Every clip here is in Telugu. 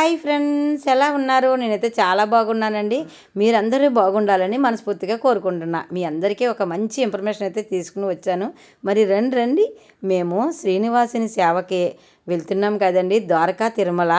హాయ్ ఫ్రెండ్స్, ఎలా ఉన్నారు? నేనైతే చాలా బాగున్నానండి. మీరందరూ బాగుండాలని మనస్ఫూర్తిగా కోరుకుంటున్నా. మీ అందరికీ ఒక మంచి ఇన్ఫర్మేషన్ అయితే తీసుకుని వచ్చాను. మరి రండి రండి, మేము శ్రీనివాసుని సేవకి వెళ్తున్నాం కదండి, ద్వారకా తిరుమల.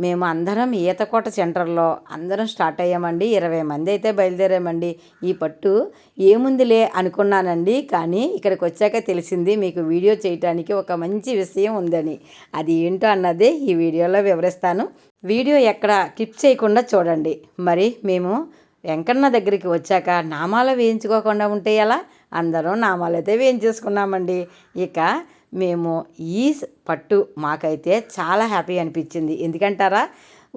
మేము అందరం ఈతకోట సెంటర్లో అందరం స్టార్ట్ అయ్యామండి. 20 మంది అయితే బయలుదేరామండి. ఈ పట్టు ఏముందిలే అనుకున్నానండి, కానీ ఇక్కడికి వచ్చాక తెలిసింది మీకు వీడియో చేయటానికి ఒక మంచి విషయం ఉందని. అది ఏంటో అన్నదే ఈ వీడియోలో వివరిస్తాను. వీడియో ఎక్కడ క్లిప్ చేయకుండా చూడండి. మరి మేము వెంకన్న దగ్గరికి వచ్చాక నామాలు వేయించుకోకుండా ఉంటే ఎలా? అందరం నామాలు అయితే వేయించేసుకున్నామండి. ఇక మేము ఈ పట్టు మాకైతే చాలా హ్యాపీ అనిపించింది. ఎందుకంటారా,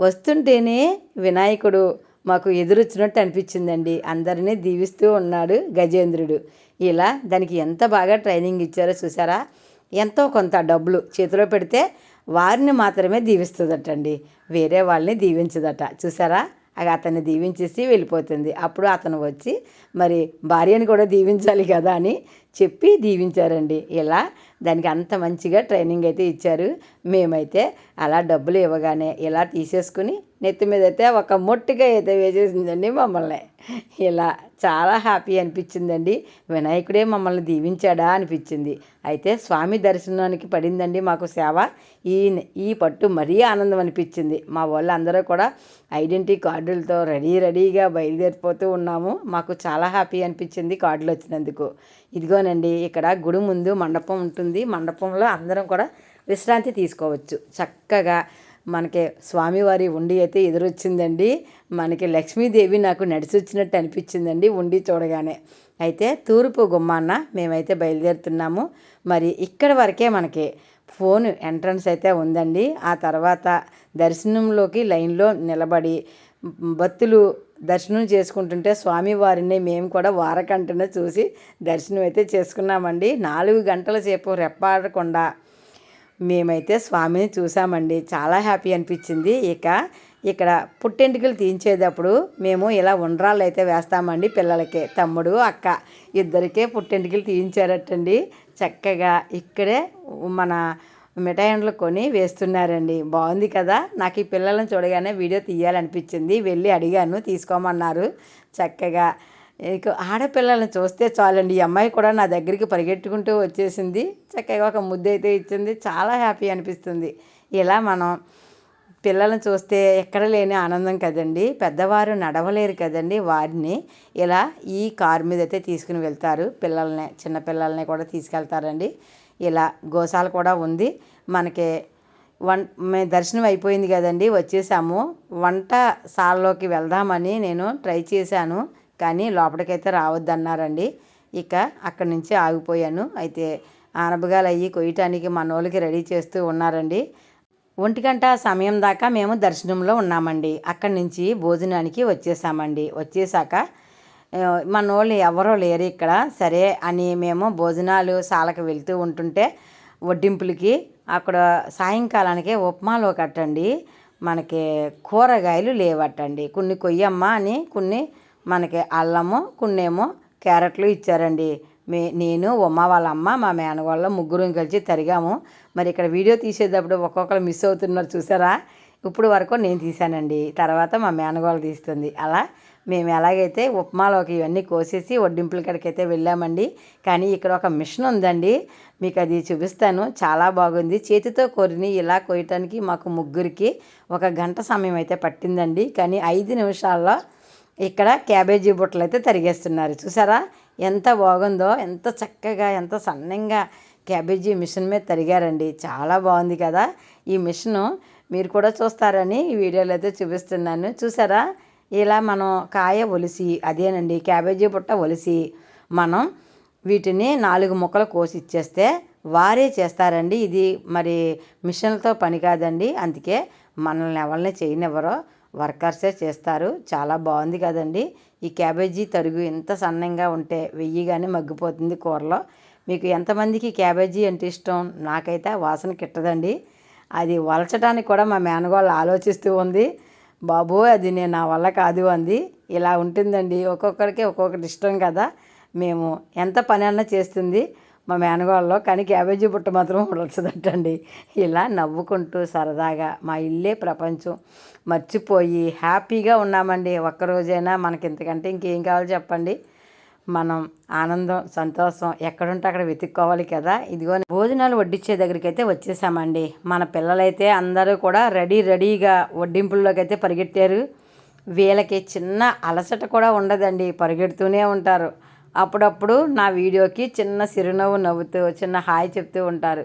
వస్తుంటేనే వినాయకుడు మాకు ఎదురొచ్చినట్టు అనిపించిందండి. అందరినీ దీవిస్తూ ఉన్నాడు గజేంద్రుడు. ఇలా దానికి ఎంత బాగా ట్రైనింగ్ ఇచ్చారో చూసారా. ఎంతో కొంత డబ్బులు చేతిలో పెడితే వారిని మాత్రమే దీవిస్తుందటండి, వేరే వాళ్ళని దీవించదట. చూసారా, అతన్ని దీవించేసి వెళ్ళిపోతుంది. అప్పుడు అతను వచ్చి మరి భార్యను కూడా దీవించాలి కదా అని చెప్పి దీవించారండి. ఇలా దానికి అంత మంచిగా ట్రైనింగ్ అయితే ఇచ్చారు. మేమైతే అలా డబ్బులు ఇవ్వగానే ఇలా తీసేసుకుని నెత్తి మీద అయితే ఒక మొట్టిగా అయితే వేసేసిందండి మమ్మల్ని. ఇలా చాలా హ్యాపీ అనిపించిందండి. వినాయకుడే మమ్మల్ని దీవించాడా అనిపించింది. అయితే స్వామి దర్శనానికి పడిందండి మాకు సేవ. ఈ పట్టు మరీ ఆనందం అనిపించింది. మా వాళ్ళు అందరూ కూడా ఐడెంటిటీ కార్డులతో రెడీగా బయలుదేరిపోతూ ఉన్నాము. మాకు చాలా హ్యాపీ అనిపించింది కార్డులు వచ్చినందుకు. ఇదిగోనండి, ఇక్కడ గుడి ముందు మండపం ఉంటుంది. మండపంలో అందరం కూడా విశ్రాంతి తీసుకోవచ్చు. చక్కగా మనకి స్వామివారి ఉండి అయితే ఎదురొచ్చిందండి. మనకి లక్ష్మీదేవి నాకు నడిచి వచ్చినట్టు అనిపించిందండి ఉండి చూడగానే. అయితే తూర్పు గుమ్మాన్న మేమైతే బయలుదేరుతున్నాము. మరి ఇక్కడ వరకే మనకి ఫోన్ ఎంట్రన్స్ అయితే ఉందండి. ఆ తర్వాత దర్శనంలోకి లైన్లో నిలబడి భక్తులు దర్శనం చేసుకుంటుంటే స్వామివారిని మేము కూడా వారకంటనే చూసి దర్శనం అయితే చేసుకున్నామండి. 4 గంటల సేపు రెప్పాడకుండా మేమైతే స్వామిని చూసామండి. చాలా హ్యాపీ అనిపించింది. ఇక్కడ పుట్టెంటుకలు తీయించేటప్పుడు మేము ఇలా ఉండ్రాళ్ళు అయితే వేస్తామండి పిల్లలకి. తమ్ముడు అక్క ఇద్దరికే పుట్టెంటుకలు తీయించారటండి. చక్కగా ఇక్కడే మన మిఠాయిలు కొని వేస్తున్నారండి. బాగుంది కదా. నాకు ఈ పిల్లలను చూడగానే వీడియో తీయాలనిపించింది. వెళ్ళి అడిగాను, తీసుకోమన్నారు. చక్కగా ఇక ఆడపిల్లలను చూస్తే చాలండి. ఈ అమ్మాయి కూడా నా దగ్గరికి పరిగెట్టుకుంటూ వచ్చేసింది. చక్కగా ఒక ముద్దు అయితే ఇచ్చింది. చాలా హ్యాపీ అనిపిస్తుంది. ఇలా మనం పిల్లలను చూస్తే ఎక్కడ లేని ఆనందం కదండి. పెద్దవారు నడవలేరు కదండి, వారిని ఇలా ఈ కారు మీద అయితే తీసుకుని వెళ్తారు. చిన్నపిల్లల్ని కూడా తీసుకెళ్తారండి. ఇలా గోశాల కూడా ఉంది. మనకి దర్శనం అయిపోయింది కదండి, వచ్చేసాము. వంటశాలలోకి వెళ్దామని నేను ట్రై చేశాను, కానీ లోపలికైతే రావద్దన్నారండి. ఇక అక్కడి నుంచి ఆగిపోయాను. అయితే ఆనపగాలు అయ్యి కొయ్యటానికి మన వాళ్ళకి రెడీ చేస్తూ ఉన్నారండి. 1 గంట సమయం దాకా మేము దర్శనంలో ఉన్నామండి. అక్కడి నుంచి భోజనానికి వచ్చేసామండి. వచ్చేసాక మన వాళ్ళు ఎవరో లేరు ఇక్కడ. సరే అని మేము భోజనాలు శాలకు వెళ్తూ ఉంటుంటే వడ్డింపులకి అక్కడ సాయంకాలానికి ఉప్మాలో కట్టండి మనకి కూరగాయలు లేవట్టండి. కొన్ని కొయ్యమ్మ అని కొన్ని మనకి అల్లము, కొన్నేమో క్యారెట్లు ఇచ్చారండి. నేను ఉమ్మ వాళ్ళ అమ్మ మా మేనగోళ్ళ ముగ్గురం కలిసి తరిగాము. మరి ఇక్కడ వీడియో తీసేటప్పుడు ఒక్కొక్కరు మిస్ అవుతున్నారు చూసారా. ఇప్పుడు వరకు నేను తీశానండి, తర్వాత మా మేనగోళ్ళు తీస్తుంది. అలా మేము ఎలాగైతే ఉప్మాలోకి ఇవన్నీ కోసేసి వడ్డింపుల కాడికైతే వెళ్ళామండి. కానీ ఇక్కడ ఒక మిషన్ ఉందండి, మీకు అది చూపిస్తాను. చాలా బాగుంది. చేతితో కొరిని ఇలా కొయ్యటానికి మాకు ముగ్గురికి 1 గంట సమయం అయితే పట్టిందండి. కానీ 5 నిమిషాల్లో ఇక్కడ క్యాబేజీ బుట్టలు అయితే తరిగేస్తున్నారు. చూసారా ఎంత బాగుందో, ఎంత చక్కగా ఎంత సన్నంగా క్యాబేజీ మిషన్ మీద తరిగారండి. చాలా బాగుంది కదా. ఈ మిషను మీరు కూడా చూస్తారని ఈ వీడియోలో అయితే చూపిస్తున్నాను. చూసారా, ఇలా మనం కాయ ఒలిసి, అదేనండి క్యాబేజీ బుట్ట ఒలిసి మనం వీటిని 4 ముక్కలు కోసి ఇచ్చేస్తే వారే చేస్తారండి. ఇది మరి మిషన్లతో పని కాదండి, అందుకే మనల్ని ఎవరిని చేయనివ్వరో, వర్కర్సే చేస్తారు. చాలా బాగుంది కదండి. ఈ క్యాబేజీ తరుగు ఎంత సన్నంగా ఉంటే వెయ్యిగానే మగ్గిపోతుంది కూరలో. మీకు ఎంతమందికి క్యాబేజీ అంటే ఇష్టం? నాకైతే వాసన కిట్టదండి. అది వలచడానికి కూడా మా మేనగోళ్ళు ఆలోచిస్తూ ఉంది. బాబు అది నా వల్ల కాదు అంది. ఇలా ఉంటుందండి, ఒక్కొక్కరికి ఒక్కొక్కటి ఇష్టం కదా. మేము ఎంత పని అన్నా చేస్తుంది. మా మేనగోళ్ళలో, కానీ క్యాబేజీ బుట్ట మాత్రం ఉడల్చదటండి. ఇలా నవ్వుకుంటూ సరదాగా మా ఇల్లే ప్రపంచం మర్చిపోయి హ్యాపీగా ఉన్నామండి. ఒక్కరోజైనా మనకి ఇంతకంటే ఇంకేం కావాలి చెప్పండి. మనం ఆనందం సంతోషం ఎక్కడుంటే అక్కడ వెతుక్కోవాలి కదా. ఇదిగో భోజనాలు వడ్డించే దగ్గరికి అయితే వచ్చేసామండి. మన పిల్లలైతే అందరూ కూడా రెడీగా వడ్డింపుల్లోకి అయితే పరిగెట్టారు. వీళ్ళకి చిన్న అలసట కూడా ఉండదండి, పరిగెడుతూనే ఉంటారు. అప్పుడప్పుడు నా వీడియోకి చిన్న చిరునవ్వు నవ్వుతూ చిన్న హాయ్ చెప్తూ ఉంటారు.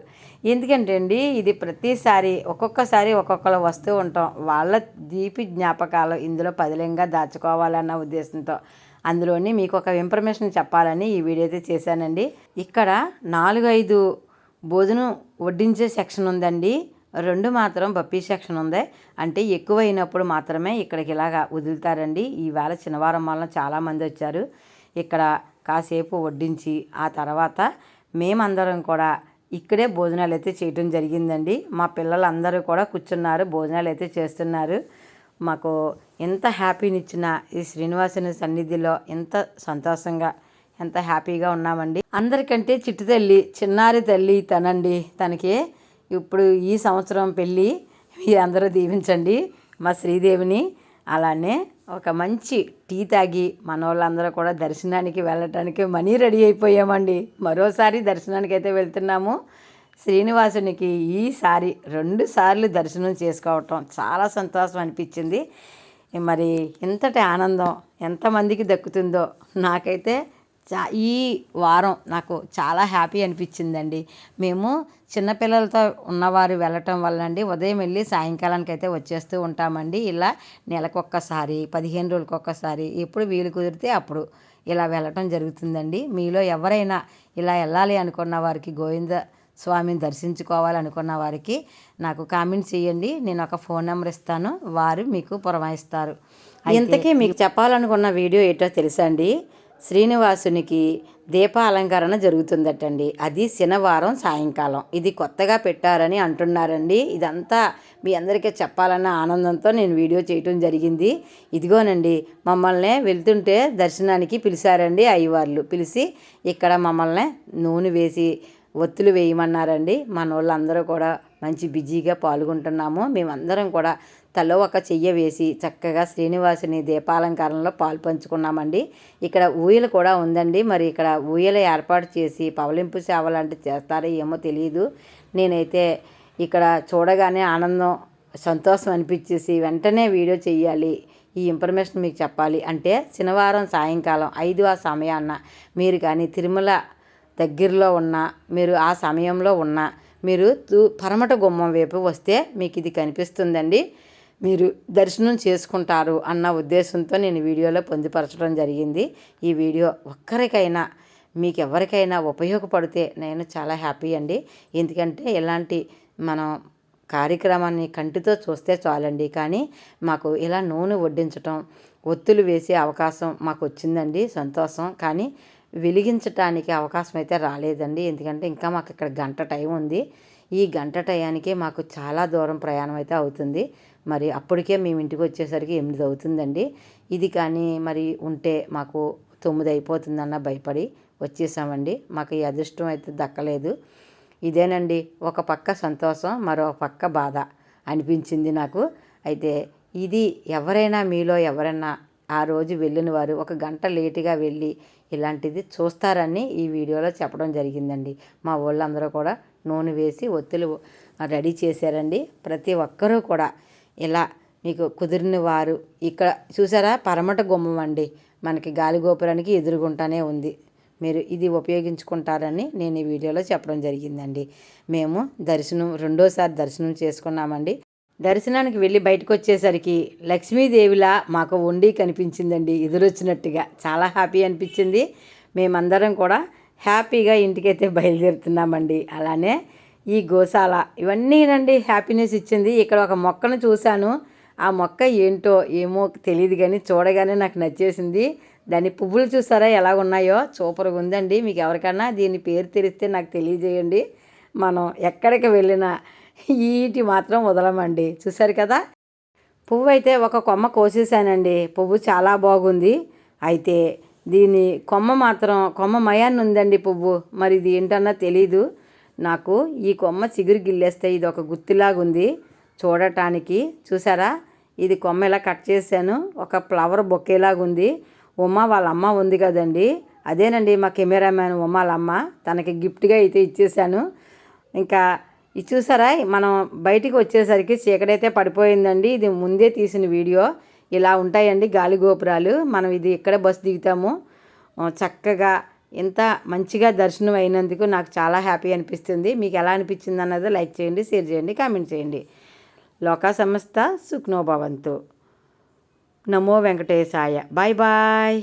ఎందుకంటే అండి ఇది ప్రతిసారి ఒక్కొక్కసారి ఒక్కొక్కరు వస్తూ ఉంటాం. వాళ్ళ తీపి జ్ఞాపకాలు ఇందులో పదిలంగా దాచుకోవాలన్న ఉద్దేశంతో అందులోని మీకు ఒక ఇన్ఫర్మేషన్ చెప్పాలని ఈ వీడియో అయితే చేశానండి. ఇక్కడ 4-5 భోజనం వడ్డించే సెక్షన్ ఉందండి. 2 మాత్రం బప్పీ సెక్షన్ ఉంది. అంటే ఎక్కువైనప్పుడు మాత్రమే ఇక్కడికి ఇలాగా వదులుతారండి. ఈవేళ శనివారం వలన చాలామంది వచ్చారు. ఇక్కడ కాసేపు వడ్డించి ఆ తర్వాత మేమందరం కూడా ఇక్కడే భోజనాలు అయితే చేయటం జరిగిందండి. మా పిల్లలందరూ కూడా కూర్చున్నారు, భోజనాలు అయితే చేస్తున్నారు. మాకు ఎంత హ్యాపీనిచ్చిన ఈ శ్రీనివాసుని సన్నిధిలో ఎంత సంతోషంగా ఎంత హ్యాపీగా ఉన్నామండి. అందరికంటే చిట్టు తల్లి, చిన్నారి తల్లి తనండి. తనకి ఇప్పుడు ఈ సంవత్సరం పెళ్ళి, మీరు అందరూ దీవించండి మా శ్రీదేవిని. అలానే ఒక మంచి టీ తాగి మన వాళ్ళందరూ కూడా దర్శనానికి వెళ్ళటానికి మనీ రెడీ అయిపోయామండి. మరోసారి దర్శనానికి అయితే వెళ్తున్నాము. శ్రీనివాసునికి ఈసారి 2 సార్లు దర్శనం చేసుకోవటం చాలా సంతోషం అనిపించింది. మరి ఇంతటి ఆనందం ఎంతమందికి దక్కుతుందో నాకైతే ఈ వారం నాకు చాలా హ్యాపీ అనిపించిందండి. మేము చిన్నపిల్లలతో ఉన్నవారు వెళ్ళటం వల్ల అండి ఉదయం వెళ్ళి సాయంకాలానికి అయితే వచ్చేస్తూ ఉంటామండి. ఇలా నెలకొక్కసారి 15 రోజులకొక్కసారి ఎప్పుడు వీలు కుదిరితే అప్పుడు ఇలా వెళ్ళటం జరుగుతుందండి. మీలో ఎవరైనా ఇలా వెళ్ళాలి అనుకున్న వారికి, గోవింద స్వామిని దర్శించుకోవాలనుకున్న వారికి నాకు కామెంట్ చేయండి. నేను ఒక ఫోన్ నెంబర్ ఇస్తాను, వారు మీకు పురమాయిస్తారు. ఇంతకీ మీకు చెప్పాలనుకున్న వీడియో ఏంటో తెలుసా అండి? శ్రీనివాసునికి దీపాలంకరణ జరుగుతుందటండి. అది శనివారం సాయంకాలం. ఇది కొత్తగా పెట్టారని అంటున్నారండి. ఇదంతా మీ అందరికీ చెప్పాలన్న ఆనందంతో నేను వీడియో చేయటం జరిగింది. ఇదిగోనండి మమ్మల్ని వెళ్తుంటే దర్శనానికి పిలిచారండి అయ్యవార్లు. పిలిచి ఇక్కడ మమ్మల్ని నూనె వేసి ఒత్తులు వేయమన్నారండి. మన వాళ్ళందరూ కూడా మంచి బిజీగా పాల్గొంటున్నాము. మేమందరం కూడా తలో ఒక చెయ్య వేసి చక్కగా శ్రీనివాసుని దీపాలంకరణలో పాలు పంచుకున్నామండి. ఇక్కడ ఊయల కూడా ఉందండి. మరి ఇక్కడ ఊయల ఏర్పాటు చేసి పవలింపు సేవ లాంటివి చేస్తారో ఏమో తెలియదు. నేనైతే ఇక్కడ చూడగానే ఆనందం సంతోషం అనిపించేసి వెంటనే వీడియో చేయాలి, ఈ ఇన్ఫర్మేషన్ మీకు చెప్పాలి అంటే శనివారం సాయంకాలం 5 ఆ సమయాన్న మీరు కానీ తిరుమల దగ్గరలో ఉన్న, మీరు ఆ సమయంలో ఉన్న, మీరు పరమట గుమ్మం వైపు వస్తే మీకు ఇది కనిపిస్తుందండి. మీరు దర్శనం చేసుకుంటారు అన్న ఉద్దేశంతో నేను వీడియోలో పొందుపరచడం జరిగింది. ఈ వీడియో ఒక్కరికైనా మీకు ఎవరికైనా ఉపయోగపడితే నేను చాలా హ్యాపీ అండి. ఎందుకంటే ఇలాంటి మనం కార్యక్రమాన్ని కంటితో చూస్తే చాలండి, కానీ మాకు ఇలా నూనె వడ్డించటం, ఒత్తులు వేసే అవకాశం మాకు వచ్చిందండి, సంతోషం. కానీ వెలిగించటానికి అవకాశం అయితే రాలేదండి. ఎందుకంటే ఇంకా మాకు ఇక్కడ గంట టైం ఉంది. ఈ గంట టయానికే మాకు చాలా దూరం ప్రయాణం అయితే అవుతుంది. మరి అప్పటికే మేము ఇంటికి వచ్చేసరికి 8 అవుతుందండి. ఇది కానీ మరి ఉంటే మాకు 9 అయిపోతుందన్న భయపడి వచ్చేసామండి. మాకు ఈ అదృష్టం అయితే దక్కలేదు. ఇదేనండి ఒక పక్క సంతోషం, మరో పక్క బాధ అనిపించింది నాకు. అయితే ఇది ఎవరైనా మీలో ఎవరైనా ఆ రోజు వెళ్ళిన వారు ఒక గంట లేటుగా వెళ్ళి ఇలాంటిది చూస్తారని ఈ వీడియోలో చెప్పడం జరిగిందండి. మా వాళ్ళందరూ కూడా నూనె వేసి ఒత్తులు రెడీ చేశారండి. ప్రతి ఒక్కరూ కూడా ఇలా మీకు కుదిరిన వారు ఇక్కడ చూసారా, పరమట గుమ్మం అండి, మనకి గాలి గోపురానికి ఎదురుగుంటానే ఉంది. మీరు ఇది ఉపయోగించుకుంటారని నేను ఈ వీడియోలో చెప్పడం జరిగిందండి. మేము రెండోసారి దర్శనం చేసుకున్నామండి. దర్శనానికి వెళ్ళి బయటకు వచ్చేసరికి లక్ష్మీదేవిలా మాకు వండి కనిపించిందండి, ఎదురొచ్చినట్టుగా. చాలా హ్యాపీ అనిపించింది. మేమందరం కూడా హ్యాపీగా ఇంటికైతే బయలుదేరుతున్నామండి. అలానే ఈ గోశాల ఇవన్నీనండి హ్యాపీనెస్ ఇచ్చింది. ఇక్కడ ఒక మొక్కను చూశాను. ఆ మొక్క ఏంటో ఏమో తెలియదు, కానీ చూడగానే నాకు నచ్చేసింది. దాని పువ్వులు చూసారా ఎలా ఉన్నాయో, సూపర్గా ఉందండి. మీకు ఎవరికైనా దీని పేరు తెలిస్తే నాకు తెలియజేయండి. మనం ఎక్కడికి వెళ్ళినా ఈటి మాత్రం వదలమండి. చూసారు కదా, పువ్వు అయితే ఒక కొమ్మ కోసేసానండి. పువ్వు చాలా బాగుంది. అయితే దీని కొమ్మ మయాన్ని ఉందండి పువ్వు. మరి ఇది ఏంటన్నా తెలీదు నాకు. ఈ కొమ్మ చిగురు గిల్లేస్తే ఇది ఒక గుత్తిలాగా ఉంది చూడటానికి. చూసారా, ఇది కొమ్మ ఇలా కట్ చేశాను, ఒక ఫ్లవర్ బొకేలాగా ఉంది. వాళ్ళ అమ్మ ఉంది కదండి, అదేనండి మా కెమెరామ్యాన్ వాళ్ళ అమ్మ. తనకి గిఫ్ట్గా అయితే ఇచ్చేసాను. ఇంకా ఇది చూసారా, మనం బయటికి వచ్చేసరికి చీకటైతే పడిపోయిందండి. ఇది ముందే తీసిన వీడియో. ఇలా ఉంటాయండి గాలి గోపురాలు. మనం ఇది ఇక్కడే బస్సు దిగుతాము. చక్కగా ఇంత మంచిగా దర్శనం అయినందుకు నాకు చాలా హ్యాపీ అనిపిస్తుంది. మీకు ఎలా అనిపించింది అన్నది లైక్ చేయండి, షేర్ చేయండి, కామెంట్ చేయండి. లోకా సమస్త సుఖ్నో భవంతు. నమో వెంకటేశాయ. Bye bye.